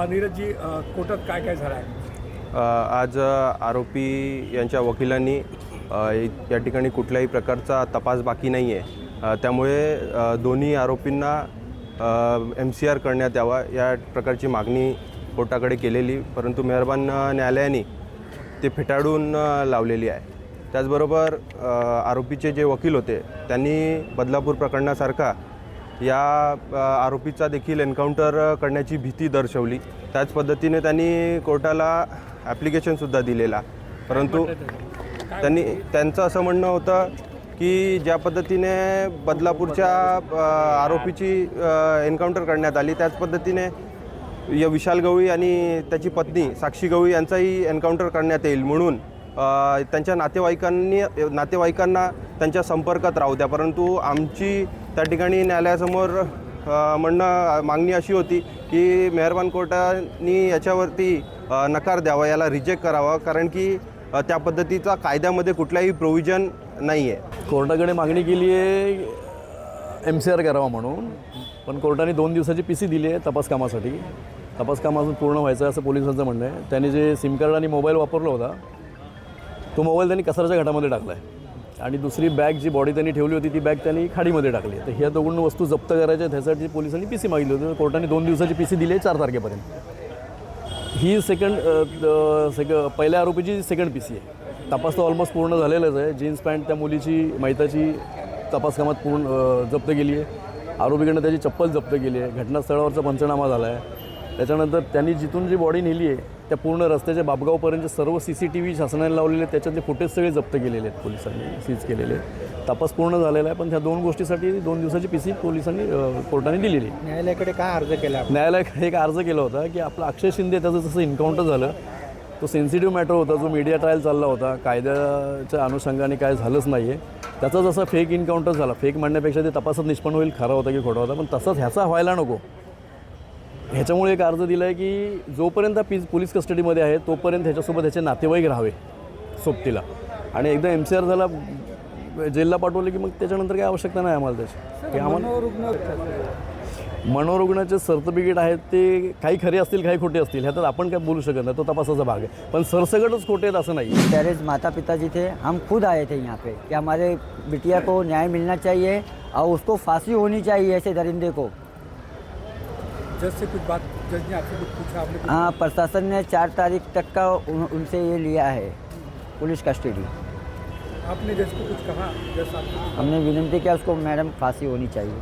नीरजजी, कोर्टात काय काय झालं आहे? आज आरोपी यांच्या वकिलांनी या ठिकाणी कुठल्याही प्रकारचा तपास बाकी नाही आहे, त्यामुळे दोन्ही आरोपींना MCR करण्यात यावा या प्रकारची मागणी कोर्टाकडे केलेली, परंतु मेहरबान न्यायालयाने ते फेटाळून लावलेली आहे. त्याचबरोबर आरोपीचे जे वकील होते त्यांनी बदलापूर प्रकरणासारखा या आरोपीचा देखील एन्काउंटर करण्याची भीती दर्शवली. त्याच पद्धतीने त्यांनी कोर्टाला ॲप्लिकेशनसुद्धा दिलेला, परंतु त्यांचं असं म्हणणं होतं की ज्या पद्धतीने बदलापूरच्या आरोपीची एन्काउंटर करण्यात आली त्याच पद्धतीने विशाल गवळी आणि त्याची पत्नी साक्षी गवळी यांचाही एन्काउंटर करण्यात येईल, म्हणून त्यांच्या नातेवाईकांना त्यांच्या संपर्कात राहू द्या. परंतु आमची त्या ठिकाणी न्यायालयासमोर मागणी अशी होती की मेहरबान कोर्टाने याच्यावरती नकार द्यावा, याला रिजेक्ट करावा, कारण की त्या पद्धतीचा कायद्यामध्ये कुठलाही प्रोव्हिजन नाही आहे. कोर्टाकडे मागणी केली आहे MCR करावा म्हणून, पण कोर्टाने 2 दिवसाची PC दिली आहे तपास कामासाठी. तपास काम अजून पूर्ण व्हायचं आहे असं पोलिसांचं म्हणणं आहे. त्यांनी जे सिम कार्ड आणि मोबाईल वापरला होता तो मोबाईल त्यांनी कचऱ्याच्या घाटामध्ये टाकला आहे, आणि दुसरी बॅग जी बॉडी त्यांनी ठेवली होती ती बॅग त्यांनी खाडीमध्ये टाकली. तर ह्या दोन वस्तू जप्त करायच्या, त्यासाठी पोलिसांनी PC मागितली होती. कोर्टाने 2 दिवसाची PC दिली आहे 4 तारखेपर्यंत. ही पहिल्या आरोपीची सेकंड PC आहे. तपास तर ऑलमोस्ट पूर्ण झालेलाच आहे. जीन्स पॅन्ट त्या मुलीची मैताची तपास कामात पूर्ण जप्त केली आहे. आरोपीकडनं त्याची चप्पल जप्त केली आहे. घटनास्थळावरचा पंचनामा झाला आहे. त्याच्यानंतर त्यांनी जिथून जी बॉडी नेली आहे त्या पूर्ण रस्त्याच्या बापगावपर्यंत सर्व CCTV शासनाने लावलेले आहेत, त्याच्यातले फुटेज सगळे जप्त केलेले आहेत, पोलिसांनी सीज केलेले. तपास पूर्ण झालेला आहे, पण ह्या 2 गोष्टीसाठी 2 दिवसाची PC पोलिसांनी कोर्टाने दिलेली. न्यायालयाकडे काय अर्ज केला? न्यायालयाकडे एक अर्ज केला होता की आपला अक्षय शिंदे त्याचं जसं एन्काउंटर झालं तो सेन्सिटिव्ह मॅटर होता, जो मीडिया ट्रायल चालला होता, कायद्याच्या अनुषंगाने काय झालंच नाही आहे. त्याचा जसा फेक एन्काउंटर झाला, फेक म्हणण्यापेक्षा ते तपासात निष्पन्न होईल खरा होता की खोटा होता, पण तसंच ह्याचा व्हायला नको ह्याच्यामुळे एक अर्ज दिला आहे की जोपर्यंत पोलीस कस्टडीमध्ये आहे तोपर्यंत ह्याच्यासोबत ह्याचे नातेवाईक राहावे सोबतीला, आणि एकदा MCR झाला जेलला पाठवले की मग त्याच्यानंतर काही आवश्यकता नाही आम्हाला त्याची. की आम्हाला मनोरुग्णाचे सर्टिफिकेट आहेत ते काही खरे असतील काही खोटे असतील, ह्यात आपण काय बोलू शकत नाही, तो तपासाचा भाग आहे, पण सरसकटच खोटे आहेत असं नाही. पेरेंट्स माता पिता जी थे, हम खुद आए थे यहाँ पे कि हमारे बिटिया को न्याय मिलना चाहिए और उसको फांसी होनी चाहिए ऐसे दरिंदे को. जज से कुछ बात, जज ने आपसे कुछ पूछा? आपने कुछ? हाँ, प्रशासन ने 4 तारीख तक का उनसे ये लिया है पुलिस कस्टडी. आपने जज को कुछ कहा? जज साहब हमने विनती किया उसको मैडम फांसी होनी चाहिए.